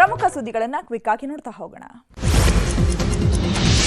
ಪ್ರಮುಖ ಸುದ್ದಿಗಳನ್ನು ಕ್ವಿಕ್ ಆಗಿ ನೋಡ್ತಾ ಹೋಗೋಣ.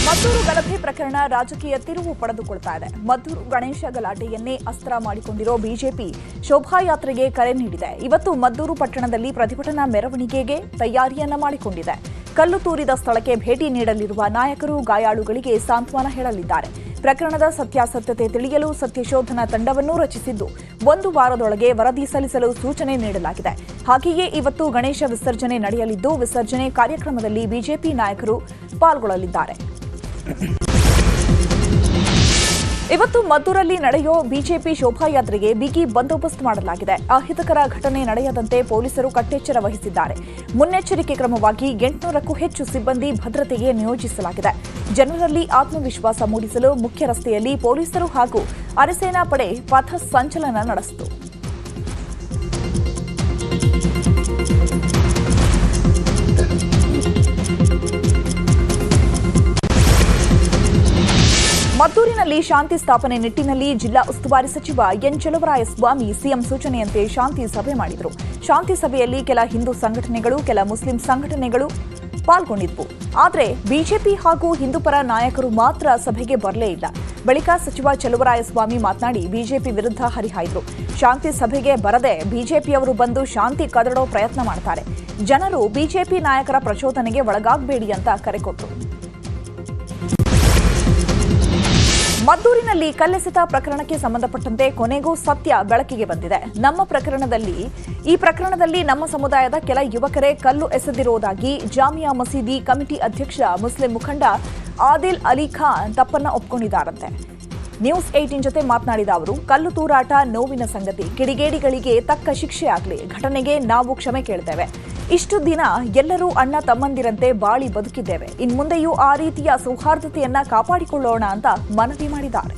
ಮದ್ದೂರು ಗಲಭೆ ಪ್ರಕರಣ ರಾಜಕೀಯ ತಿರುವು ಪಡೆದುಕೊಳ್ತಾ ಇದೆ. ಮದ್ದೂರು ಗಣೇಶ ಗಲಾಟೆಯನ್ನೇ ಅಸ್ತ್ರ ಮಾಡಿಕೊಂಡಿರೋ ಬಿಜೆಪಿ ಶೋಭಾಯಾತ್ರೆಗೆ ಕರೆ ನೀಡಿದೆ. ಇವತ್ತು ಮದ್ದೂರು ಪಟ್ಟಣದಲ್ಲಿ ಪ್ರತಿಭಟನಾ ಮೆರವಣಿಗೆಗೆ ತಯಾರಿಯನ್ನ ಮಾಡಿಕೊಂಡಿದೆ. ಕಲ್ಲು ತೂರಿದ ಸ್ಥಳಕ್ಕೆ ಭೇಟಿ ನೀಡಲಿರುವ ನಾಯಕರು ಗಾಯಾಳುಗಳಿಗೆ ಸಾಂತ್ವನ ಹೇಳಲಿದ್ದಾರೆ. ಪ್ರಕರಣದ ಸತ್ಯಾಸತ್ಯತೆ ತಿಳಿಯಲು ಸತ್ಯಶೋಧನಾ ತಂಡವನ್ನು ರಚಿಸಿದ್ದು 1 ವಾರದೊಳಗೆ ವರದಿ ಸಲ್ಲಿಸಲು ಸೂಚನೆ ನೀಡಲಾಗಿದೆ. ಹಾಗೆಯೇ ಇವತ್ತು ಗಣೇಶ ವಿಸರ್ಜನೆ ನಡೆಯಲಿದ್ದು, ವಿಸರ್ಜನೆ ಕಾರ್ಯಕ್ರಮದಲ್ಲಿ ಬಿಜೆಪಿ ನಾಯಕರು ಪಾಲ್ಗೊಳ್ಳಲಿದ್ದಾರೆ. ಇವತ್ತು ಮದ್ದೂರಲ್ಲಿ ನಡೆಯೋ ಬಿಜೆಪಿ ಶೋಭಾಯಾತ್ರೆಗೆ ಬಿಗಿ ಬಂದೋಬಸ್ತ್ ಮಾಡಲಾಗಿದೆ. ಅಹಿತಕರ ಘಟನೆ ನಡೆಯದಂತೆ ಪೊಲೀಸರು ಕಟ್ಟೆಚ್ಚರ ವಹಿಸಿದ್ದಾರೆ. ಮುನ್ನೆಚ್ಚರಿಕೆ ಕ್ರಮವಾಗಿ 800ಕ್ಕೂ ಹೆಚ್ಚು ಸಿಬ್ಬಂದಿ ಭದ್ರತೆಗೆ ನಿಯೋಜಿಸಲಾಗಿದೆ. ಜನರಲ್ಲಿ ಆತ್ಮವಿಶ್ವಾಸ ಮೂಡಿಸಲು ಮುಖ್ಯ ರಸ್ತೆಯಲ್ಲಿ ಪೊಲೀಸರು ಹಾಗೂ ಅರೆಸೇನಾ ಪಡೆ ಪಥ ಸಂಚಲನ ನಡೆಸಿತು. ಮದ್ದೂರಿನಲ್ಲಿ ಶಾಂತಿ ಸ್ಥಾಪನೆ ನಿಟ್ಟಿನಲ್ಲಿ ಜಿಲ್ಲಾ ಉಸ್ತುವಾರಿ ಸಚಿವ ಎನ್ ಚಲುವರಾಯಸ್ವಾಮಿ ಸಿಎಂ ಸೂಚನೆಯಂತೆ ಶಾಂತಿ ಸಭೆ ಮಾಡಿದರು. ಶಾಂತಿ ಸಭೆಯಲ್ಲಿ ಕೆಲ ಹಿಂದೂ ಸಂಘಟನೆಗಳು, ಕೆಲ ಮುಸ್ಲಿಂ ಸಂಘಟನೆಗಳು ಪಾಲ್ಗೊಂಡಿದ್ವು. ಆದರೆ ಬಿಜೆಪಿ ಹಾಗೂ ಹಿಂದೂಪರ ನಾಯಕರು ಮಾತ್ರ ಸಭೆಗೆ ಬರಲೇ ಇಲ್ಲ. ಬಳಿಕ ಸಚಿವ ಚಲುವರಾಯಸ್ವಾಮಿ ಮಾತನಾಡಿ ಬಿಜೆಪಿ ವಿರುದ್ಧ ಹರಿಹಾಯ್ದರು. ಶಾಂತಿ ಸಭೆಗೆ ಬರದೆ ಬಿಜೆಪಿಯವರು ಬಂದು ಶಾಂತಿ ಕದಡೋ ಪ್ರಯತ್ನ ಮಾಡ್ತಾರೆ. ಜನರು ಬಿಜೆಪಿ ನಾಯಕರ ಪ್ರಚೋದನೆಗೆ ಒಳಗಾಗಬೇಡಿ ಅಂತ ಕರೆ ಕೊಟ್ಟರು. ಮದ್ದೂರಿನಲ್ಲಿ ಕಲ್ಲೆಸೆತ ಪ್ರಕರಣಕ್ಕೆ ಸಂಬಂಧಪಟ್ಟಂತೆ ಕೊನೆಗೂ ಸತ್ಯ ಬೆಳಕಿಗೆ ಬಂದಿದೆ. ಈ ಪ್ರಕರಣದಲ್ಲಿ ನಮ್ಮ ಸಮುದಾಯದ ಕೆಲ ಯುವಕರೇ ಕಲ್ಲು ಎಸೆದಿರುವುದಾಗಿ ಜಾಮಿಯಾ ಮಸೀದಿ ಕಮಿಟಿ ಅಧ್ಯಕ್ಷ ಮುಸ್ಲಿಂ ಮುಖಂಡ ಆದಿಲ್ ಅಲಿ ಖಾನ್ ತಪ್ಪನ್ನ ಒಪ್ಪಿಕೊಂಡಿದ್ದಾರಂತೆ. ನ್ಯೂಸ್ 18 ಜೊತೆ ಮಾತನಾಡಿದ ಅವರು, ಕಲ್ಲು ತೂರಾಟ ನೋವಿನ ಸಂಗತಿ, ಕಿಡಿಗೇಡಿಗಳಿಗೆ ತಕ್ಕ ಶಿಕ್ಷೆ ಆಗಲಿ. ಘಟನೆಗೆ ನಾವು ಕ್ಷಮೆ ಕೇಳ್ತೇವೆ. ಇಷ್ಟು ದಿನ ಎಲ್ಲರೂ ಅಣ್ಣ ತಮ್ಮಂದಿರಂತೆ ಬಾಳಿ ಬದುಕಿದ್ದೇವೆ. ಇನ್ಮುಂದೆಯೂ ಆ ರೀತಿಯ ಸೌಹಾರ್ದತೆಯನ್ನ ಕಾಪಾಡಿಕೊಳ್ಳೋಣ ಅಂತ ಮನವಿ ಮಾಡಿದ್ದಾರೆ.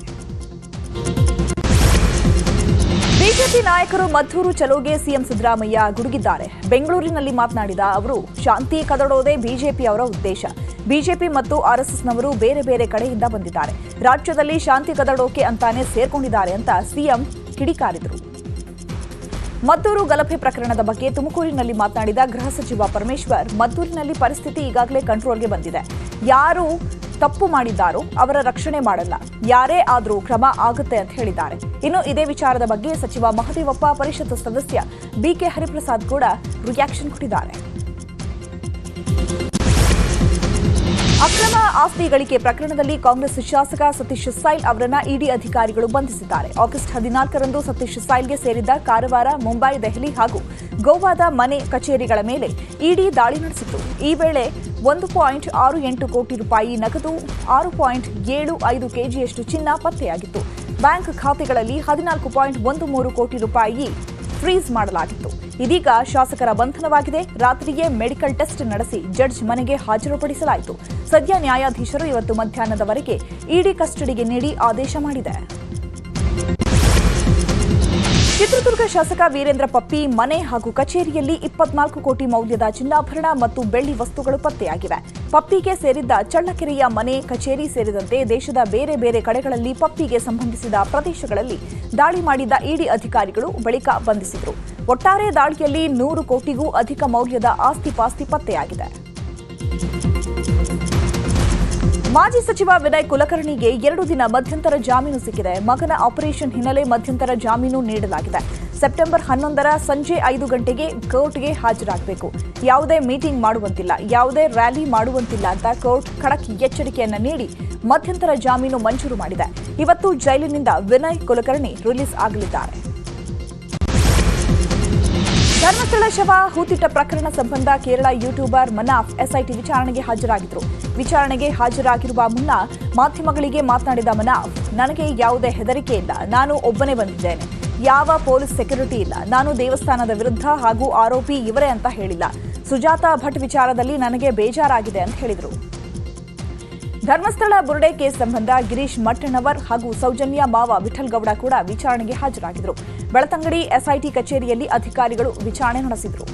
ಬಿಜೆಪಿ ನಾಯಕರು ಮದ್ದೂರು ಚಲೋಗೆ ಸಿಎಂ ಸಿದ್ದರಾಮಯ್ಯ ಗುಡುಗಿದ್ದಾರೆ. ಬೆಂಗಳೂರಿನಲ್ಲಿ ಮಾತನಾಡಿದ ಅವರು, ಶಾಂತಿ ಕದಡೋದೇ ಬಿಜೆಪಿಯವರ ಉದ್ದೇಶ. ಬಿಜೆಪಿ ಮತ್ತು ಆರ್ಎಸ್ಎಸ್ನವರು ಬೇರೆ ಬೇರೆ ಕಡೆಯಿಂದ ಬಂದಿದ್ದಾರೆ. ರಾಜ್ಯದಲ್ಲಿ ಶಾಂತಿ ಕದಡೋಕೆ ಅಂತಾನೆ ಸೇರ್ಕೊಂಡಿದ್ದಾರೆ ಅಂತ ಸಿಎಂ ಕಿಡಿಕಾರಿದರು. ಮದ್ದೂರು ಗಲಭೆ ಪ್ರಕರಣದ ಬಗ್ಗೆ ತುಮಕೂರಿನಲ್ಲಿ ಮಾತನಾಡಿದ ಗೃಹ ಸಚಿವ ಪರಮೇಶ್ವರ್, ಮದ್ದೂರಿನಲ್ಲಿ ಪರಿಸ್ಥಿತಿ ಈಗಾಗಲೇ ಕಂಟ್ರೋಲ್ಗೆ ಬಂದಿದೆ. ಯಾರು ತಪ್ಪು ಮಾಡಿದ್ದಾರೋ ಅವರ ರಕ್ಷಣೆ ಮಾಡಲ್ಲ. ಯಾರೇ ಆದರೂ ಕ್ರಮ ಆಗುತ್ತೆ ಅಂತ ಹೇಳಿದ್ದಾರೆ. ಇನ್ನು ಇದೇ ವಿಚಾರದ ಬಗ್ಗೆ ಸಚಿವ ಮಹದೇವಪ್ಪ, ಪರಿಷತ್ ಸದಸ್ಯ ಬಿಕೆ ಹರಿಪ್ರಸಾದ್ ಕೂಡ ರಿಯಾಕ್ಷನ್ ಕೊಟ್ಟಿದ್ದಾರೆ. ಅಕ್ರಮ ಆಸ್ತಿ ಗಳಿಕೆ ಪ್ರಕರಣದಲ್ಲಿ ಕಾಂಗ್ರೆಸ್ ಶಾಸಕ ಸತೀಶ್ ಸೈಲ್ ಅವರನ್ನ ಇಡಿ ಅಧಿಕಾರಿಗಳು ಬಂಧಿಸಿದ್ದಾರೆ. ಆಗಸ್ಟ್ 14ರಂದು ಸತೀಶ್ ಸೈಲ್ಗೆ ಸೇರಿದ್ದ ಕಾರವಾರ, ಮುಂಬೈ, ದೆಹಲಿ ಹಾಗೂ ಗೋವಾದ ಮನೆ ಕಚೇರಿಗಳ ಮೇಲೆ ಇಡಿ ದಾಳಿ ನಡೆಸಿತ್ತು. ಈ ವೇಳೆ 1.68 ಕೋಟಿ ರೂಪಾಯಿ ನಗದು, 6.75 ಕೆಜಿಯಷ್ಟು ಚಿನ್ನ ಪತ್ತೆಯಾಗಿತ್ತು. ಬ್ಯಾಂಕ್ ಖಾತೆಗಳಲ್ಲಿ 14.13 ಕೋಟಿ ರೂಪಾಯಿ ಫ್ರೀಸ್ ಮಾಡಲಾಗಿತ್ತು. ಇದೀಗ ಶಾಸಕರ ಬಂಧನವಾಗಿದೆ. ರಾತ್ರಿಯೇ ಮೆಡಿಕಲ್ ಟೆಸ್ಟ್ ನಡೆಸಿ ಜಡ್ಜ್ ಮನೆಗೆ ಹಾಜರುಪಡಿಸಲಾಯಿತು. ಸದ್ಯ ನ್ಯಾಯಾಧೀಶರು ಇವತ್ತು ಮಧ್ಯಾಹ್ನದವರೆಗೆ ಇಡಿ ಕಸ್ಟಡಿಗೆ ನೀಡಿ ಆದೇಶ ಮಾಡಿದೆ. ಚಿತ್ರದುರ್ಗ ಶಾಸಕ ವೀರೇಂದ್ರ ಪಪ್ಪಿ ಮನೆ ಹಾಗೂ ಕಚೇರಿಯಲ್ಲಿ 24 ಕೋಟಿ ಮೌಲ್ಯದ ಚಿನ್ನಾಭರಣ ಮತ್ತು ಬೆಳ್ಳಿ ವಸ್ತುಗಳು ಪತ್ತೆಯಾಗಿವೆ. ಪಪ್ಪಿಗೆ ಸೇರಿದ್ದ ಚಳ್ಳಕೆರೆಯ ಮನೆ, ಕಚೇರಿ ಸೇರಿದಂತೆ ದೇಶದ ಬೇರೆ ಬೇರೆ ಕಡೆಗಳಲ್ಲಿ ಪಪ್ಪಿಗೆ ಸಂಬಂಧಿಸಿದ ಪ್ರದೇಶಗಳಲ್ಲಿ ದಾಳಿ ಮಾಡಿದ್ದ ಇಡಿ ಅಧಿಕಾರಿಗಳು ಬಳಿಕ ಬಂಧಿಸಿದರು. ಒಟ್ಟಾರೆ ದಾಳಿಯಲ್ಲಿ 100 ಕೋಟಿಗೂ ಅಧಿಕ ಮೌಲ್ಯದ ಆಸ್ತಿ-ಪಾಸ್ತಿ ಪತ್ತೆಯಾಗಿದೆ. ಮಾಜಿ ಸಚಿವ ವಿನಯ್ ಕುಲಕರ್ಣಿಗೆ 2 ದಿನ ಮಧ್ಯಂತರ ಜಾಮೀನು ಸಿಕ್ಕಿದೆ. ಮಗನ ಆಪರೇಷನ್ ಹಿನ್ನೆಲೆ ಮಧ್ಯಂತರ ಜಾಮೀನು ನೀಡಲಾಗಿದೆ. ಸೆಪ್ಟೆಂಬರ್ 11ರ ಸಂಜೆ 5 ಗಂಟೆಗೆ ಕೋರ್ಟ್ಗೆ ಹಾಜರಾಗಬೇಕು. ಯಾವುದೇ ಮೀಟಿಂಗ್ ಮಾಡುವಂತಿಲ್ಲ, ಯಾವುದೇ ರ್ಯಾಲಿ ಮಾಡುವಂತಿಲ್ಲ ಅಂತ ಕೋರ್ಟ್ ಖಡಕ್ ಎಚ್ಚರಿಕೆಯನ್ನ ನೀಡಿ ಮಧ್ಯಂತರ ಜಾಮೀನು ಮಂಜೂರು ಮಾಡಿದೆ. ಇವತ್ತು ಜೈಲಿನಿಂದ ವಿನಯ್ ಕುಲಕರ್ಣಿ ರಿಲೀಸ್ ಆಗಲಿದ್ದಾರೆ. ಧರ್ಮಸ್ಥಳ ಶವ ಹೂತಿಟ್ಟ ಪ್ರಕರಣ ಸಂಬಂಧ ಕೇರಳ ಯೂಟ್ಯೂಬರ್ ಮನಾಫ್ ಎಸ್ಐಟಿ ವಿಚಾರಣೆಗೆ ಹಾಜರಾಗಿದ್ದರು. ವಿಚಾರಣೆಗೆ ಹಾಜರಾಗಿರುವ ಮುನ್ನ ಮಾಧ್ಯಮಗಳಿಗೆ ಮಾತನಾಡಿದ ಮನಾಫ್, ನನಗೆ ಯಾವುದೇ ಹೆದರಿಕೆ ಇಲ್ಲ. ನಾನು ಒಬ್ಬನೇ ಬಂದಿದ್ದೇನೆ. ಯಾವ ಪೊಲೀಸ್ ಸೆಕ್ಯೂರಿಟಿ ಇಲ್ಲ. ನಾನು ದೇವಸ್ಥಾನದ ವಿರುದ್ಧ ಹಾಗೂ ಆರೋಪಿ ಇವರೇ ಅಂತ ಹೇಳಿಲ್ಲ. ಸುಜಾತಾ ಭಟ್ ವಿಚಾರದಲ್ಲಿ ನನಗೆ ಬೇಜಾರಾಗಿದೆ ಅಂತ ಹೇಳಿದರು. ಧರ್ಮಸ್ಥಳ ಬುರುಡೆ ಕೇಸ್ ಸಂಬಂಧ ಗಿರೀಶ್ ಮಟ್ಟಣ್ಣವರ್ ಹಾಗೂ ಸೌಜನ್ಯ ಮಾವ ವಿಠಲ್ ಗೌಡ ಕೂಡ ವಿಚಾರಣೆಗೆ ಹಾಜರಾಗಿದ್ದರು. ಬೆಳತಂಗಡಿ ಎಸ್ಐಟಿ ಕಚೇರಿಯಲ್ಲಿ ಅಧಿಕಾರಿಗಳು ವಿಚಾರಣೆ ನಡೆಸಿದರು.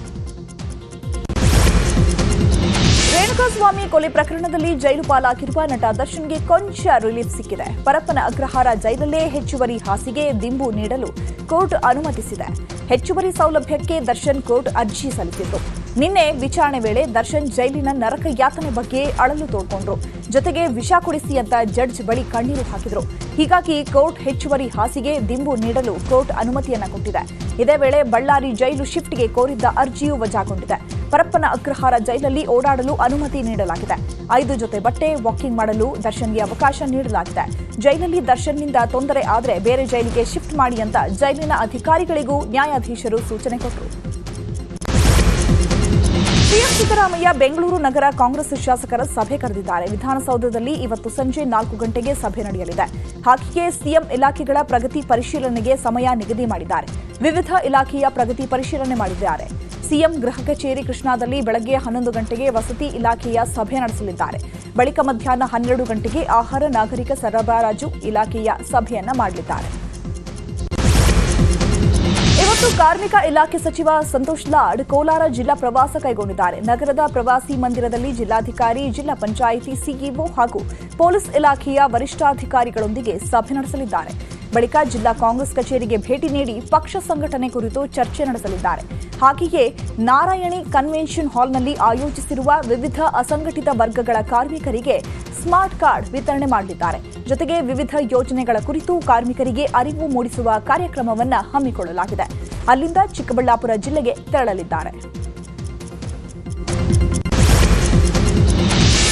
ರೇಣುಕಾಸ್ವಾಮಿ ಕೊಲೆ ಪ್ರಕರಣದಲ್ಲಿ ಜೈಲು ಪಾಲಾಗಿರುವ ನಟ ದರ್ಶನ್ಗೆ ಕೊಂಚ ರಿಲೀಫ್ ಸಿಕ್ಕಿದೆ. ಪರಪ್ಪನ ಅಗ್ರಹಾರ ಜೈಲಲ್ಲೇ ಹೆಚ್ಚುವರಿ ಹಾಸಿಗೆ, ದಿಂಬು ನೀಡಲು ಕೋರ್ಟ್ ಅನುಮತಿಸಿದೆ. ಹೆಚ್ಚುವರಿ ಸೌಲಭ್ಯಕ್ಕೆ ದರ್ಶನ್ ಕೋರ್ಟ್ ಅರ್ಜಿ ಸಲ್ಲಿಸಿದ್ರು. ನಿನ್ನೆ ವಿಚಾರಣೆ ವೇಳೆ ದರ್ಶನ್ ಜೈಲಿನ ನರಕ ಯಾತನೆ ಬಗ್ಗೆ ಅಳಲು ತೋಡ್ಕೊಂಡ್ರು. ಜೊತೆಗೆ ವಿಷ ಕುಡಿಸಿ ಅಂತ ಜಡ್ಜ್ ಬಳಿ ಕಣ್ಣೀರು ಹಾಕಿದ್ರು. ಹೀಗಾಗಿ ಕೋರ್ಟ್ ಹೆಚ್ಚುವರಿ ಹಾಸಿಗೆ ದಿಂಬು ನೀಡಲು ಕೋರ್ಟ್ ಅನುಮತಿಯನ್ನ ಕೊಟ್ಟಿದೆ. ಇದೇ ವೇಳೆ ಬಳ್ಳಾರಿ ಜೈಲು ಶಿಫ್ಟ್ಗೆ ಕೋರಿದ್ದ ಅರ್ಜಿಯೂ ವಜಾಗೊಂಡಿದೆ. ಪರಪ್ಪನ ಅಗ್ರಹಾರ ಜೈಲಲ್ಲಿ ಓಡಾಡಲು ಅನುಮತಿ ನೀಡಲಾಗಿದೆ. 5 ಜೊತೆ ಬಟ್ಟೆ ವಾಕಿಂಗ್ ಮಾಡಲು ದರ್ಶನ್ಗೆ ಅವಕಾಶ ನೀಡಲಾಗಿದೆ. ಜೈಲಲ್ಲಿ ದರ್ಶನ್ನಿಂದ ತೊಂದರೆ ಆದರೆ ಬೇರೆ ಜೈಲಿಗೆ ಶಿಫ್ಟ್ ಮಾಡಿ ಅಂತ ಜೈಲಿನ ಅಧಿಕಾರಿಗಳಿಗೂ ನ್ಯಾಯಾಧೀಶರು ಸೂಚನೆ ಕೊಟ್ಟರು. ಸಿಎಂ ಸಿದ್ದರಾಮಯ್ಯ ಬೆಂಗಳೂರು ನಗರ ಕಾಂಗ್ರೆಸ್ ಶಾಸಕರ ಸಭೆ ಕರೆದಿದ್ದಾರೆ. ವಿಧಾನಸೌಧದಲ್ಲಿ ಇವತ್ತು ಸಂಜೆ 4 ಗಂಟೆಗೆ ಸಭೆ ನಡೆಯಲಿದೆ. ಹಾಗೆಯೇ ಸಿಎಂ ಇಲಾಖೆಗಳ ಪ್ರಗತಿ ಪರಿಶೀಲನೆಗೆ ಸಮಯ ನಿಗದಿ ಮಾಡಿದ್ದಾರೆ. ವಿವಿಧ ಇಲಾಖೆಯ ಪ್ರಗತಿ ಪರಿಶೀಲನೆ ಮಾಡಿದ್ದಾರೆ. ಸಿಎಂ ಗೃಹ ಕಚೇರಿ ಕೃಷ್ಣಾದಲ್ಲಿ ಬೆಳಗ್ಗೆ 11 ಗಂಟೆಗೆ ವಸತಿ ಇಲಾಖೆಯ ಸಭೆ ನಡೆಸಲಿದ್ದಾರೆ. ಬಳಿಕ ಮಧ್ಯಾಹ್ನ 12 ಗಂಟೆಗೆ ಆಹಾರ ನಾಗರಿಕ ಸರಬರಾಜು ಇಲಾಖೆಯ ಸಭೆಯನ್ನ ಮಾಡಲಿದ್ದಾರೆ. ಇವತ್ತು ಕಾರ್ಮಿಕ ಇಲಾಖೆ ಸಚಿವ ಸಂತೋಷ್ ಲಾಡ್ ಕೋಲಾರ ಜಿಲ್ಲಾ ಪ್ರವಾಸ ಕೈಗೊಂಡಿದ್ದಾರೆ. ನಗರದ ಪ್ರವಾಸಿ ಮಂದಿರದಲ್ಲಿ ಜಿಲ್ಲಾಧಿಕಾರಿ, ಜಿಲ್ಲಾ ಪಂಚಾಯಿತಿ ಸಿಇಒ ಹಾಗೂ ಪೊಲೀಸ್ ಇಲಾಖೆಯ ವರಿಷ್ಠಾಧಿಕಾರಿಗಳೊಂದಿಗೆ ಸಭೆ ನಡೆಸಲಿದ್ದಾರೆ. ಬಳಿಕ ಜಿಲ್ಲಾ ಕಾಂಗ್ರೆಸ್ ಕಚೇರಿಗೆ ಭೇಟಿ ನೀಡಿ ಪಕ್ಷ ಸಂಘಟನೆ ಕುರಿತು ಚರ್ಚೆ ನಡೆಸಲಿದ್ದಾರೆ. ಹಾಗೆಯೇ ನಾರಾಯಣಿ ಕನ್ವೆನ್ಷನ್ ಹಾಲ್ನಲ್ಲಿ ಆಯೋಜಿಸಿರುವ ವಿವಿಧ ಅಸಂಘಟಿತ ವರ್ಗಗಳ ಕಾರ್ಮಿಕರಿಗೆ ಸ್ಮಾರ್ಟ್ ಕಾರ್ಡ್ ವಿತರಣೆ ಮಾಡಲಿದ್ದಾರೆ. ಜೊತೆಗೆ ವಿವಿಧ ಯೋಜನೆಗಳ ಕುರಿತು ಕಾರ್ಮಿಕರಿಗೆ ಅರಿವು ಮೂಡಿಸುವ ಕಾರ್ಯಕ್ರಮವನ್ನು ಹಮ್ಮಿಕೊಳ್ಳಲಾಗಿದೆ. ಅಲ್ಲಿಂದ ಚಿಕ್ಕಬಳ್ಳಾಪುರ ಜಿಲ್ಲೆಗೆ ತೆರಳಲಿದ್ದಾರೆ.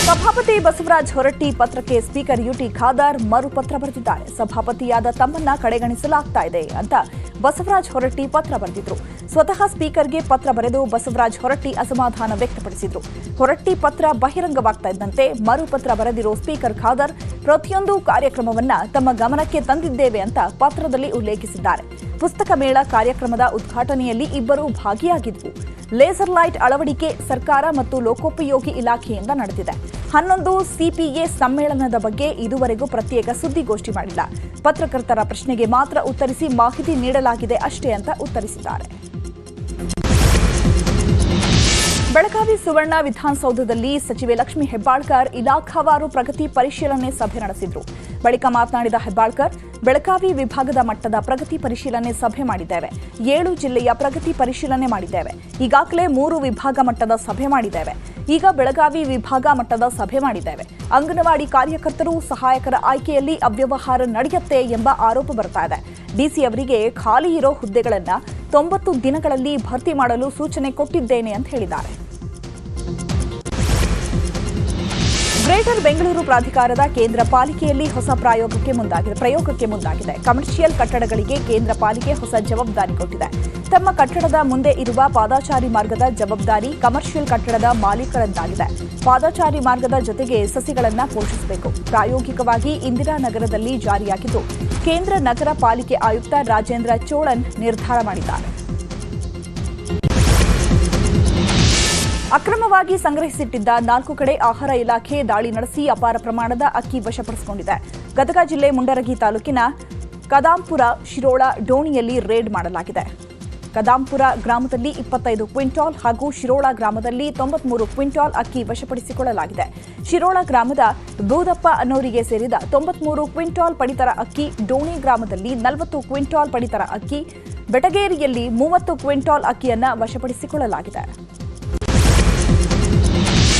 ಸಭಾಪತಿ ಬಸವರಾಜ ಹೊರಟ್ಟಿ ಪತ್ರಕ್ಕೆ ಸ್ಪೀಕರ್ ಯುಟಿ ಖಾದರ್ ಮರುಪತ್ರ ಬರೆದಿದ್ದಾರೆ. ಸಭಾಪತಿಯಾದ ತಮ್ಮನ್ನ ಕಡೆಗಣಿಸಲಾಗ್ತಾ ಇದೆ ಅಂತ ಬಸವರಾಜ ಹೊರಟ್ಟಿ ಪತ್ರ ಬರೆದಿದ್ರು. ಸ್ವತಃ ಸ್ಪೀಕರ್ಗೆ ಪತ್ರ ಬರೆದು ಬಸವರಾಜ ಹೊರಟ್ಟಿ ಅಸಮಾಧಾನ ವ್ಯಕ್ತಪಡಿಸಿದ್ರು. ಹೊರಟ್ಟಿ ಪತ್ರ ಬಹಿರಂಗವಾಗ್ತಾ ಇದ್ದಂತೆ ಮರುಪತ್ರ ಬರೆದಿರೋ ಸ್ಪೀಕರ್ ಖಾದರ್ ಪ್ರತಿಯೊಂದು ಕಾರ್ಯಕ್ರಮವನ್ನ ತಮ್ಮ ಗಮನಕ್ಕೆ ತಂದಿದ್ದೇವೆ ಅಂತ ಪತ್ರದಲ್ಲಿ ಉಲ್ಲೇಖಿಸಿದ್ದಾರೆ. ಪುಸ್ತಕ ಮೇಳ ಕಾರ್ಯಕ್ರಮದ ಉದ್ಘಾಟನೆಯಲ್ಲಿ ಇಬ್ಬರು ಭಾಗಿಯಾಗಿದ್ವು. ಲೇಸರ್ ಲೈಟ್ ಅಳವಡಿಕೆ ಸರ್ಕಾರ ಮತ್ತು ಲೋಕೋಪಯೋಗಿ ಇಲಾಖೆಯಿಂದ ನಡೆದಿದೆ. 11 ಸಿಪಿಎ ಸಮ್ಮೇಳನದ ಬಗ್ಗೆ ಇದುವರೆಗೂ ಪ್ರತ್ಯೇಕ ಸುದ್ದಿಗೋಷ್ಠಿ ಮಾಡಿಲ್ಲ. ಪತ್ರಕರ್ತರ ಪ್ರಶ್ನೆಗೆ ಮಾತ್ರ ಉತ್ತರಿಸಿ ಮಾಹಿತಿ ನೀಡಲಾಗಿದೆ ಅಷ್ಟೇ ಅಂತ ಉತ್ತರಿಸಿದ್ದಾರೆ. ಬೆಳಗಾವಿ ಸುವರ್ಣ ವಿಧಾನಸೌಧದಲ್ಲಿ ಸಚಿವೆ ಲಕ್ಷ್ಮೀ ಹೆಬ್ಬಾಳ್ಕರ್ ಇಲಾಖಾವಾರು ಪ್ರಗತಿ ಪರಿಶೀಲನೆ ಸಭೆ ನಡೆಸಿದರು. ಬಳಿಕ ಮಾತನಾಡಿದ ಹೆಬ್ಬಾಳ್ಕರ್, ಬೆಳಗಾವಿ ವಿಭಾಗದ ಮಟ್ಟದ ಪ್ರಗತಿ ಪರಿಶೀಲನೆ ಸಭೆ ಮಾಡಿದ್ದೇವೆ. 7 ಜಿಲ್ಲೆಯ ಪ್ರಗತಿ ಪರಿಶೀಲನೆ ಮಾಡಿದ್ದೇವೆ. ಈಗಾಗಲೇ 3 ವಿಭಾಗ ಮಟ್ಟದ ಸಭೆ ಮಾಡಿದ್ದೇವೆ. ಈಗ ಬೆಳಗಾವಿ ವಿಭಾಗ ಮಟ್ಟದ ಸಭೆ ಮಾಡಿದ್ದೇವೆ. ಅಂಗನವಾಡಿ ಕಾರ್ಯಕರ್ತರು, ಸಹಾಯಕರ ಆಯ್ಕೆಯಲ್ಲಿ ಅವ್ಯವಹಾರ ನಡೆಯುತ್ತೆ ಎಂಬ ಆರೋಪ ಬರ್ತಾ ಇದೆ. ಡಿಸಿ ಅವರಿಗೆ ಖಾಲಿ ಇರೋ ಹುದ್ದೆಗಳನ್ನು 90 ದಿನಗಳಲ್ಲಿ ಭರ್ತಿ ಮಾಡಲು ಸೂಚನೆ ಕೊಟ್ಟಿದ್ದೇನೆ ಅಂತ ಹೇಳಿದ್ದಾರೆ. ಗ್ರೇಟರ್ ಬೆಂಗಳೂರು ಪ್ರಾಧಿಕಾರದ ಕೇಂದ್ರ ಪಾಲಿಕೆಯಲ್ಲಿ ಹೊಸ ಪ್ರಯೋಗಕ್ಕೆ ಮುಂದಾಗಿದೆ. ಕಮರ್ಷಿಯಲ್ ಕಟ್ಟಡಗಳಿಗೆ ಕೇಂದ್ರ ಪಾಲಿಕೆ ಹೊಸ ಜವಾಬ್ದಾರಿ ಕೊಟ್ಟಿದೆ. ತಮ್ಮ ಕಟ್ಟಡದ ಮುಂದೆ ಇರುವ ಪಾದಾಚಾರಿ ಮಾರ್ಗದ ಜವಾಬ್ದಾರಿ ಕಮರ್ಷಿಯಲ್ ಕಟ್ಟಡದ ಮಾಲೀಕರದ್ದಾಗಿದೆ. ಪಾದಾಚಾರಿ ಮಾರ್ಗದ ಜೊತೆಗೆ ಸಸಿಗಳನ್ನು ಪೋಷಿಸಬೇಕು. ಪ್ರಾಯೋಗಿಕವಾಗಿ ಇಂದಿರಾನಗರದಲ್ಲಿ ಜಾರಿಯಾಗಿದ್ದು, ಕೇಂದ್ರ ನಗರ ಪಾಲಿಕೆ ಆಯುಕ್ತ ರಾಜೇಂದ್ರ ಚೋಳನ್ ನಿರ್ಧಾರ ಮಾಡಿದ್ದಾರೆ. ಅಕ್ರಮವಾಗಿ ಸಂಗ್ರಹಿಸಿಟ್ಟಿದ್ದ 4 ಕಡೆ ಆಹಾರ ಇಲಾಖೆ ದಾಳಿ ನಡೆಸಿ ಅಪಾರ ಪ್ರಮಾಣದ ಅಕ್ಕಿ ವಶಪಡಿಸಿಕೊಂಡಿದೆ. ಗದಗ ಜಿಲ್ಲೆ ಮುಂಡರಗಿ ತಾಲೂಕಿನ ಕದಾಂಪುರ, ಶಿರೋಳ, ಡೋಣಿಯಲ್ಲಿ ರೇಡ್ ಮಾಡಲಾಗಿದೆ. ಕದಾಂಪುರ ಗ್ರಾಮದಲ್ಲಿ 25 ಕ್ವಿಂಟಾಲ್ ಹಾಗೂ ಶಿರೋಳ ಗ್ರಾಮದಲ್ಲಿ 93 ಕ್ವಿಂಟಾಲ್ ಅಕ್ಕಿ ವಶಪಡಿಸಿಕೊಳ್ಳಲಾಗಿದೆ. ಶಿರೋಳ ಗ್ರಾಮದ ಬೂದಪ್ಪ ಅನ್ನೋರಿಗೆ ಸೇರಿದ 93 ಕ್ವಿಂಟಾಲ್ ಪಡಿತರ ಅಕ್ಕಿ, ಡೋಣಿ ಗ್ರಾಮದಲ್ಲಿ 40 ಕ್ವಿಂಟಾಲ್ ಪಡಿತರ ಅಕ್ಕಿ, ಬೆಟಗೇರಿಯಲ್ಲಿ 30 ಕ್ವಿಂಟಾಲ್ ಅಕ್ಕಿಯನ್ನು ವಶಪಡಿಸಿಕೊಳ್ಳಲಾಗಿದೆ.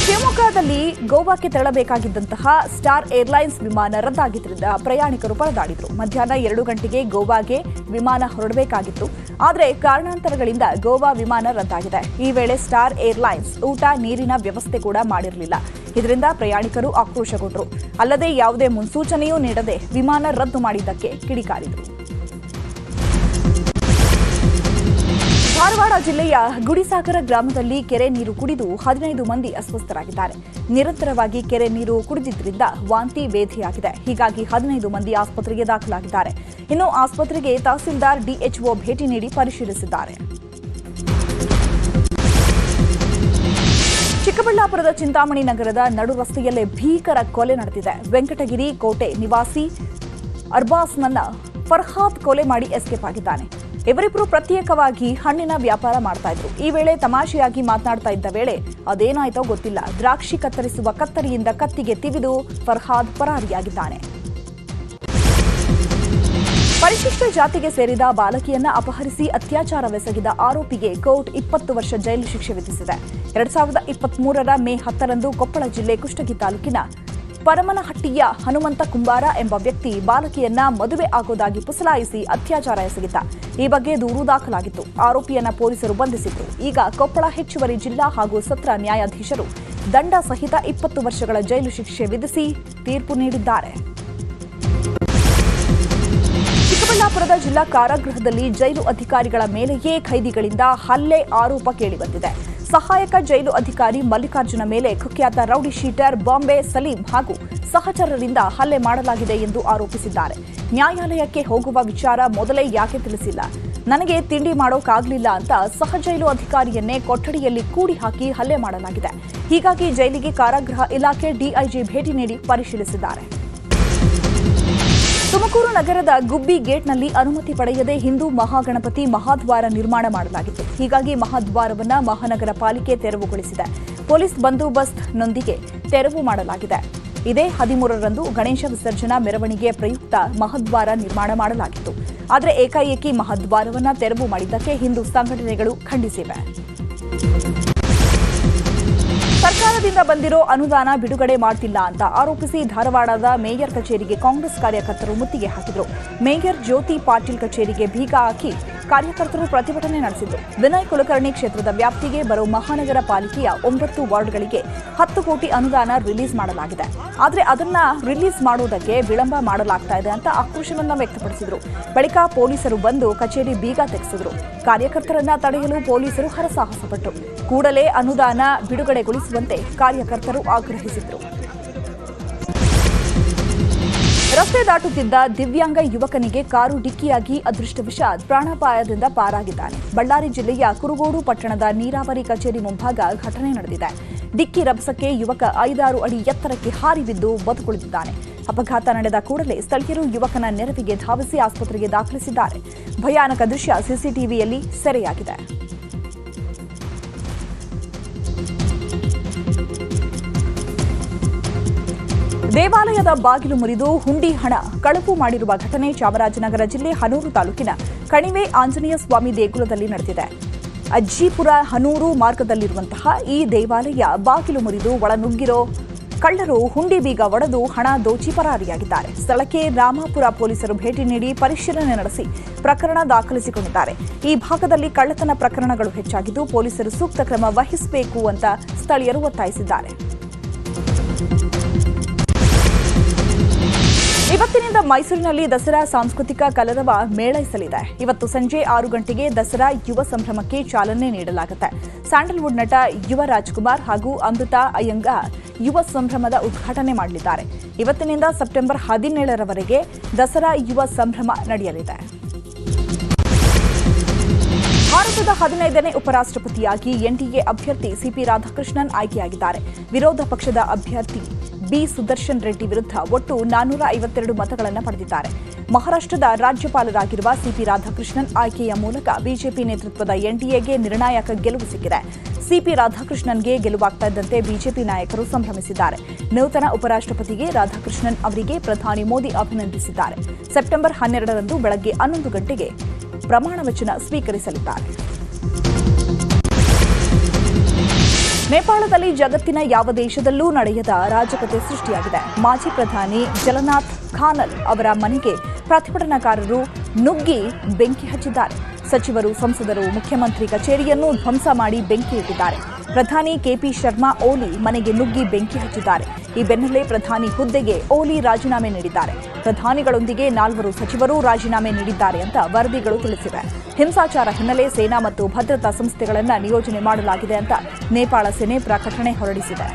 ಶಿವಮೊಗ್ಗದಲ್ಲಿ ಗೋವಾಕ್ಕೆ ತೆರಳಬೇಕಾಗಿದ್ದಂತಹ ಸ್ಟಾರ್ ಏರ್ಲೈನ್ಸ್ ವಿಮಾನ ರದ್ದಾಗಿದ್ದರಿಂದ ಪ್ರಯಾಣಿಕರು ಪರದಾಡಿದರು. ಮಧ್ಯಾಹ್ನ 2 ಗಂಟೆಗೆ ಗೋವಾಗೆ ವಿಮಾನ ಹೊರಡಬೇಕಾಗಿತ್ತು. ಆದರೆ ಕಾರಣಾಂತರಗಳಿಂದ ಗೋವಾ ವಿಮಾನ ರದ್ದಾಗಿದೆ. ಈ ವೇಳೆ ಸ್ಟಾರ್ ಏರ್ಲೈನ್ಸ್ ಊಟ, ನೀರಿನ ವ್ಯವಸ್ಥೆ ಕೂಡ ಮಾಡಿರಲಿಲ್ಲ. ಇದರಿಂದ ಪ್ರಯಾಣಿಕರು ಆಕ್ರೋಶಗೊಂಡರು. ಅಲ್ಲದೆ ಯಾವುದೇ ಮುನ್ಸೂಚನೆಯೂ ನೀಡದೆ ವಿಮಾನ ರದ್ದು ಮಾಡಿದ್ದಕ್ಕೆ ಕಿಡಿಕಾರಿದರು. ಧಾರವಾಡ ಜಿಲ್ಲೆಯ ಗುಡಿಸಾಗರ ಗ್ರಾಮದಲ್ಲಿ ಕೆರೆ ನೀರು ಕುಡಿದು 15 ಮಂದಿ ಅಸ್ವಸ್ಥರಾಗಿದ್ದಾರೆ. ನಿರಂತರವಾಗಿ ಕೆರೆ ನೀರು ಕುಡಿದಿದ್ದರಿಂದ ವಾಂತಿ ಭೇದಿಯಾಗಿದೆ. ಹೀಗಾಗಿ 15 ಮಂದಿ ಆಸ್ಪತ್ರೆಗೆ ದಾಖಲಾಗಿದ್ದಾರೆ. ಇನ್ನು ಆಸ್ಪತ್ರೆಗೆ ತಹಸೀಲ್ದಾರ್ ಡಿಎಚ್ಒ ಭೇಟಿ ನೀಡಿ ಪರಿಶೀಲಿಸಿದ್ದಾರೆ. ಚಿಕ್ಕಬಳ್ಳಾಪುರದ ಚಿಂತಾಮಣಿ ನಗರದ ನಡು ರಸ್ತೆಯಲ್ಲೇ ಭೀಕರ ಕೊಲೆ ನಡೆದಿದೆ. ವೆಂಕಟಗಿರಿ ಕೋಟೆ ನಿವಾಸಿ ಅರ್ಬಾಸ್ನನ್ನ ಫರ್ಹಾದ್ ಕೊಲೆ ಮಾಡಿ ಎಸ್ಕೇಪ್ ಆಗಿದ್ದಾನೆ. ಇವರಿಬ್ಬರು ಪ್ರತ್ಯೇಕವಾಗಿ ಹಣ್ಣಿನ ವ್ಯಾಪಾರ ಮಾಡ್ತಾ ಇದ್ರು. ಈ ವೇಳೆ ತಮಾಷೆಯಾಗಿ ಮಾತನಾಡ್ತಾ ಇದ್ದ ವೇಳೆ ಅದೇನಾಯ್ತೋ ಗೊತ್ತಿಲ್ಲ, ದ್ರಾಕ್ಷಿ ಕತ್ತರಿಸುವ ಕತ್ತರಿಯಿಂದ ಕತ್ತಿಗೆ ತಿವಿದು ಫರ್ಹಾದ್ ಪರಾರಿಯಾಗಿದ್ದಾನೆ. ಪರಿಶಿಷ್ಟ ಜಾತಿಗೆ ಸೇರಿದ ಬಾಲಕಿಯನ್ನ ಅಪಹರಿಸಿ ಅತ್ಯಾಚಾರವೆಸಗಿದ ಆರೋಪಿಗೆ ಕೋರ್ಟ್ 20 ವರ್ಷ ಜೈಲು ಶಿಕ್ಷೆ ವಿಧಿಸಿದೆ. 2023ರ ಮೇ 10ರಂದು ಕೊಪ್ಪಳ ಜಿಲ್ಲೆ ಕುಷ್ಟಗಿ ತಾಲೂಕಿನ ಪರಮನಹಟ್ಟಿಯ ಹನುಮಂತ ಕುಂಬಾರ ಎಂಬ ವ್ಯಕ್ತಿ ಬಾಲಕಿಯನ್ನ ಮದುವೆ ಆಗೋದಾಗಿ ಪುಸಲಾಯಿಸಿ ಅತ್ಯಾಚಾರ ಎಸಗಿದ್ದ. ಈ ಬಗ್ಗೆ ದೂರು ದಾಖಲಾಗಿತ್ತು. ಆರೋಪಿಯನ್ನ ಪೊಲೀಸರು ಬಂಧಿಸಿದ್ರು. ಈಗ ಕೊಪ್ಪಳ ಹೆಚ್ಚುವರಿ ಜಿಲ್ಲಾ ಹಾಗೂ ಸತ್ರ ನ್ಯಾಯಾಧೀಶರು ದಂಡ ಸಹಿತ 20 ವರ್ಷಗಳ ಜೈಲು ಶಿಕ್ಷೆ ವಿಧಿಸಿ ತೀರ್ಪು ನೀಡಿದ್ದಾರೆ. ಚಿಕ್ಕಬಳ್ಳಾಪುರದ ಜಿಲ್ಲಾ ಕಾರಾಗೃಹದಲ್ಲಿ ಜೈಲು ಅಧಿಕಾರಿಗಳ ಮೇಲೆಯೇ ಖೈದಿಗಳಿಂದ ಹಲ್ಲೆ ಆರೋಪ ಕೇಳಿಬಂದಿದೆ. ಸಹಾಯಕ ಜೈಲು ಅಧಿಕಾರಿ ಮಲ್ಲಿಕಾರ್ಜುನ ಮೇಲೆ ಕುಖ್ಯಾತ ರೌಡಿ ಶೀಟರ್ ಬಾಂಬೆ ಸಲೀಂ ಹಾಗೂ ಸಹಚರರಿಂದ ಹಲ್ಲೆ ಮಾಡಲಾಗಿದೆ ಎಂದು ಆರೋಪಿಸಿದ್ದಾರೆ. ನ್ಯಾಯಾಲಯಕ್ಕೆ ಹೋಗುವ ವಿಚಾರ ಮೊದಲೇ ಯಾಕೆ ತಿಳಿಸಿಲ್ಲ, ನನಗೆ ತಿಂಡಿ ಮಾಡೋಕ್ಕಾಗಲಿಲ್ಲ ಅಂತ ಸಹ ಜೈಲು ಅಧಿಕಾರಿಯನ್ನೇ ಕೊಠಡಿಯಲ್ಲಿ ಕೂಡಿ ಹಾಕಿ ಹಲ್ಲೆ ಮಾಡಲಾಗಿದೆ. ಹೀಗಾಗಿ ಜೈಲಿಗೆ ಕಾರಾಗೃಹ ಇಲಾಖೆ ಡಿಐಜಿ ಭೇಟಿ ನೀಡಿ ಪರಿಶೀಲಿಸಿದ್ದಾರೆ. ತುಮಕೂರು ನಗರದ ಗುಬ್ಬಿ ಗೇಟ್ನಲ್ಲಿ ಅನುಮತಿ ಪಡೆಯದೆ ಹಿಂದೂ ಮಹಾಗಣಪತಿ ಮಹಾದ್ವಾರ ನಿರ್ಮಾಣ ಮಾಡಲಾಗಿತ್ತು. ಹೀಗಾಗಿ ಮಹಾದ್ವಾರವನ್ನು ಮಹಾನಗರ ಪಾಲಿಕೆ ತೆರವುಗೊಳಿಸಿದೆ. ಪೊಲೀಸ್ ಬಂದೋಬಸ್ತ್ನೊಂದಿಗೆ ತೆರವು ಮಾಡಲಾಗಿದೆ. ಇದೇ 13ರಂದು ಗಣೇಶ ವಿಸರ್ಜನಾ ಮೆರವಣಿಗೆ ಪ್ರಯುಕ್ತ ಮಹಾದ್ವಾರ ನಿರ್ಮಾಣ ಮಾಡಲಾಗಿತ್ತು. ಆದರೆ ಏಕಾಏಕಿ ಮಹಾದ್ವಾರವನ್ನು ತೆರವು ಮಾಡಿದ್ದಕ್ಕೆ ಹಿಂದೂ ಸಂಘಟನೆಗಳು ಖಂಡಿಸಿವೆ. ಸರ್ಕಾರದಿಂದ ಬಂದಿರೋ ಅನುದಾನ ಬಿಡುಗಡೆ ಮಾಡ್ತಿಲ್ಲ ಅಂತ ಆರೋಪಿಸಿ ಧಾರವಾಡದ ಮೇಯರ್ ಕಚೇರಿಗೆ ಕಾಂಗ್ರೆಸ್ ಕಾರ್ಯಕರ್ತರು ಮುತ್ತಿಗೆ ಹಾಕಿದರು. ಮೇಯರ್ ಜ್ಯೋತಿ ಪಾಟೀಲ್ ಕಚೇರಿಗೆ ಬೀಗ ಹಾಕಿ ಕಾರ್ಯಕರ್ತರು ಪ್ರತಿಭಟನೆ ನಡೆಸಿದರು. ವಿನಯ್ ಕುಲಕರ್ಣಿ ಕ್ಷೇತ್ರದ ವ್ಯಾಪ್ತಿಗೆ ಬರೋ ಮಹಾನಗರ ಪಾಲಿಕೆಯ 9 ವಾರ್ಡ್ಗಳಿಗೆ 10 ಕೋಟಿ ಅನುದಾನ ರಿಲೀಸ್ ಮಾಡಲಾಗಿದೆ. ಆದರೆ ಅದನ್ನ ರಿಲೀಸ್ ಮಾಡುವುದಕ್ಕೆ ವಿಳಂಬ ಮಾಡಲಾಗ್ತಾ ಇದೆ ಅಂತ ಆಕ್ರೋಶವನ್ನ ವ್ಯಕ್ತಪಡಿಸಿದರು. ಬಳಿಕ ಪೊಲೀಸರು ಬಂದು ಕಚೇರಿ ಬೀಗ ತೆಗೆಸಿದರು. ಕಾರ್ಯಕರ್ತರನ್ನ ತಡೆಯಲು ಪೊಲೀಸರು ಹರಸಾಹಸಪಟ್ಟರು. ಕೂಡಲೇ ಅನುದಾನ ಬಿಡುಗಡೆಗೊಳಿಸುವಂತೆ ಕಾರ್ಯಕರ್ತರು ಆಗ್ರಹಿಸಿದರು. ರಸ್ತೆ ದಾಟುತ್ತಿದ್ದ ದಿವ್ಯಾಂಗ ಯುವಕನಿಗೆ ಕಾರು ಡಿಕ್ಕಿಯಾಗಿ ಅದೃಷ್ಟವಶಾತ್ ಪ್ರಾಣಾಪಾಯದಿಂದ ಪಾರಾಗಿದ್ದಾನೆ. ಬಳ್ಳಾರಿ ಜಿಲ್ಲೆಯ ಕುರುಗೋಡು ಪಟ್ಟಣದ ನೀರಾವರಿ ಕಚೇರಿ ಮುಂಭಾಗ ಘಟನೆ ನಡೆದಿದೆ. ಡಿಕ್ಕಿ ರಭಸಕ್ಕೆ ಯುವಕ 5-6 ಅಡಿ ಎತ್ತರಕ್ಕೆ ಹಾರಿ ಬಿದ್ದು ಬದುಕುಳಿದಿದ್ದಾನೆ. ಅಪಘಾತ ನಡೆದ ಕೂಡಲೇ ಸ್ಥಳೀಯರು ಯುವಕನ ನೆರವಿಗೆ ಧಾವಿಸಿ ಆಸ್ಪತ್ರೆಗೆ ದಾಖಲಿಸಿದ್ದಾರೆ. ಭಯಾನಕ ದೃಶ್ಯ ಸಿಸಿಟಿವಿಯಲ್ಲಿ ಸೆರೆಯಾಗಿದೆ. ದೇವಾಲಯದ ಬಾಗಿಲು ಮುರಿದು ಹುಂಡಿ ಹಣ ಕಳವು ಮಾಡಿರುವ ಘಟನೆ ಚಾಮರಾಜನಗರ ಜಿಲ್ಲೆ ಹನೂರು ತಾಲೂಕಿನ ಕಣಿವೆ ಆಂಜನೇಯ ಸ್ವಾಮಿ ದೇಗುಲದಲ್ಲಿ ನಡೆದಿದೆ. ಅಜ್ಜಿಪುರ ಹನೂರು ಮಾರ್ಗದಲ್ಲಿರುವಂತಹ ಈ ದೇವಾಲಯ ಬಾಗಿಲು ಮುರಿದು ಒಳನುಗ್ಗಿರೋ ಕಳ್ಳರು ಹುಂಡಿ ಬೀಗ ಒಡೆದು ಹಣ ದೋಚಿ ಪರಾರಿಯಾಗಿದ್ದಾರೆ. ಸ್ಥಳಕ್ಕೆ ರಾಮಾಪುರ ಪೊಲೀಸರು ಭೇಟಿ ನೀಡಿ ಪರಿಶೀಲನೆ ನಡೆಸಿ ಪ್ರಕರಣ ದಾಖಲಿಸಿಕೊಂಡಿದ್ದಾರೆ. ಈ ಭಾಗದಲ್ಲಿ ಕಳ್ಳತನ ಪ್ರಕರಣಗಳು ಹೆಚ್ಚಾಗಿದ್ದು ಪೊಲೀಸರು ಸೂಕ್ತ ಕ್ರಮ ವಹಿಸಬೇಕು ಅಂತ ಸ್ಥಳೀಯರು ಒತ್ತಾಯಿಸಿದ್ದಾರೆ. ಇವತ್ತಿನಿಂದ ಮೈಸೂರಿನಲ್ಲಿ ದಸರಾ ಸಾಂಸ್ಕೃತಿಕ ಕಲರವ ಮೇಳೈಸಲಿದೆ. ಇವತ್ತು ಸಂಜೆ 6 ಗಂಟೆಗೆ ದಸರಾ ಯುವ ಸಂಭ್ರಮಕ್ಕೆ ಚಾಲನೆ ನೀಡಲಾಗುತ್ತೆ. ಸ್ಯಾಂಡಲ್ವುಡ್ ನಟ ಯುವ ರಾಜ್ಕುಮಾರ್ ಹಾಗೂ ಅಮೃತಾ ಅಯ್ಯಂಗಾರ್ ಯುವ ಸಂಭ್ರಮದ ಉದ್ಘಾಟನೆ ಮಾಡಲಿದ್ದಾರೆ. ಇವತ್ತಿನಿಂದ ಸೆಪ್ಟೆಂಬರ್ 17ರವರೆಗೆ ದಸರಾ ಯುವ ಸಂಭ್ರಮ ನಡೆಯಲಿದೆ. ಭಾರತದ 15ನೇ ಉಪರಾಷ್ಟ್ರಪತಿಯಾಗಿ ಎನ್ಡಿಎ ಅಭ್ಯರ್ಥಿ ಸಿಪಿ ರಾಧಾಕೃಷ್ಣನ್ ಆಯ್ಕೆಯಾಗಿದ್ದಾರೆ. ವಿರೋಧ ಪಕ್ಷದ ಅಭ್ಯರ್ಥಿ ಬಿ ಸುದರ್ಶನ್ ರೆಡ್ಡಿ ವಿರುದ್ಧ ಒಟ್ಟು 452 ಮತಗಳನ್ನು ಪಡೆದಿದ್ದಾರೆ. ಮಹಾರಾಷ್ಟ್ರದ ರಾಜ್ಯಪಾಲರಾಗಿರುವ ಸಿಪಿ ರಾಧಾಕೃಷ್ಣನ್ ಆಯ್ಕೆಯ ಮೂಲಕ ಬಿಜೆಪಿ ನೇತೃತ್ವದ ಎನ್ಡಿಎಗೆ ನಿರ್ಣಾಯಕ ಗೆಲುವು ಸಿಕ್ಕಿದೆ. ಸಿಪಿ ರಾಧಾಕೃಷ್ಣನ್ಗೆ ಗೆಲುವಾಗ್ತಾ ಇದ್ದಂತೆ ಬಿಜೆಪಿ ನಾಯಕರು ಸಂಭ್ರಮಿಸಿದ್ದಾರೆ. ನೂತನ ಉಪರಾಷ್ಟ್ರಪತಿಗೆ ರಾಧಾಕೃಷ್ಣನ್ ಅವರಿಗೆ ಪ್ರಧಾನಿ ಮೋದಿ ಅಭಿನಂದಿಸಿದ್ದಾರೆ. ಸೆಪ್ಟೆಂಬರ್ 12ರಂದು ಬೆಳಗ್ಗೆ 11 ಗಂಟೆಗೆ ಪ್ರಮಾಣ ವಚನ ಸ್ವೀಕರಿಸಲಿದ್ದಾರೆ. ನೇಪಾಳದಲ್ಲಿ ಜಗತ್ತಿನ ಯಾವ ದೇಶದಲ್ಲೂ ನಡೆಯದ ರಾಜಕತೆ ಸೃಷ್ಟಿಯಾಗಿದೆ. ಮಾಜಿ ಪ್ರಧಾನಿ ಜಲನಾಥ್ ಖಾನಲ್ ಅವರ ಮನೆಗೆ ಪ್ರತಿಭಟನಾಕಾರರು ನುಗ್ಗಿ ಬೆಂಕಿ ಹಚ್ಚಿದ್ದಾರೆ. ಸಚಿವರು, ಸಂಸದರು, ಮುಖ್ಯಮಂತ್ರಿ ಕಚೇರಿಯನ್ನು ಧ್ವಂಸ ಮಾಡಿ ಬೆಂಕಿ ಇಟ್ಟಿದ್ದಾರೆ. ಪ್ರಧಾನಿ ಕೆಪಿ ಶರ್ಮಾ ಓಲಿ ಮನೆಗೆ ನುಗ್ಗಿ ಬೆಂಕಿ ಹಚ್ಚಿದ್ದಾರೆ. ಈ ಬೆನ್ನಲ್ಲೇ ಪ್ರಧಾನಿ ಹುದ್ದೆಗೆ ಓಲಿ ರಾಜೀನಾಮೆ ನೀಡಿದ್ದಾರೆ. ಪ್ರಧಾನಿಗಳೊಂದಿಗೆ 4 ಸಚಿವರು ರಾಜೀನಾಮೆ ನೀಡಿದ್ದಾರೆ ಅಂತ ವರದಿಗಳು ತಿಳಿಸಿವೆ. ಹಿಂಸಾಚಾರ ಹಿನ್ನೆಲೆ ಸೇನಾ ಮತ್ತು ಭದ್ರತಾ ಸಂಸ್ಥೆಗಳನ್ನು ನಿಯೋಜನೆ ಮಾಡಲಾಗಿದೆ ಅಂತ ನೇಪಾಳ ಸೇನೆ ಪ್ರಕಟಣೆ ಹೊರಡಿಸಿದೆ.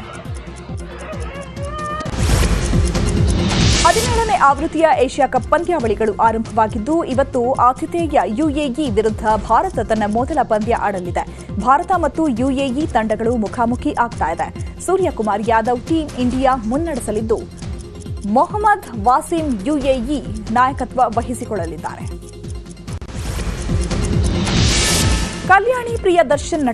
17ನೇ ಆವೃತ್ತಿಯ ಏಷ್ಯಾ ಕಪ್ ಪಂದ್ಯಾವಳಿಗಳು ಆರಂಭವಾಗಿದ್ದು ಇವತ್ತು ಆತಿಥೇಯ ಯುಎಇ ವಿರುದ್ಧ ಭಾರತ ತನ್ನ ಮೊದಲ ಪಂದ್ಯ ಆಡಲಿದೆ. ಭಾರತ ಮತ್ತು ಯುಎಇ ತಂಡಗಳು ಮುಖಾಮುಖಿ ಆಗ್ತಾ ಇದೆ. ಸೂರ್ಯಕುಮಾರ್ ಯಾದವ್ ಟೀಂ ಇಂಡಿಯಾ ಮುನ್ನಡೆಸಲಿದ್ದು ಮೊಹಮ್ಮದ್ ವಾಸಿಂ ಯುಎಇ ನಾಯಕತ್ವ ವಹಿಸಿಕೊಳ್ಳಲಿದ್ದಾರೆ. ಕಲ್ಯಾಣಿ ಪ್ರಿಯದರ್ಶನ್ ನಟ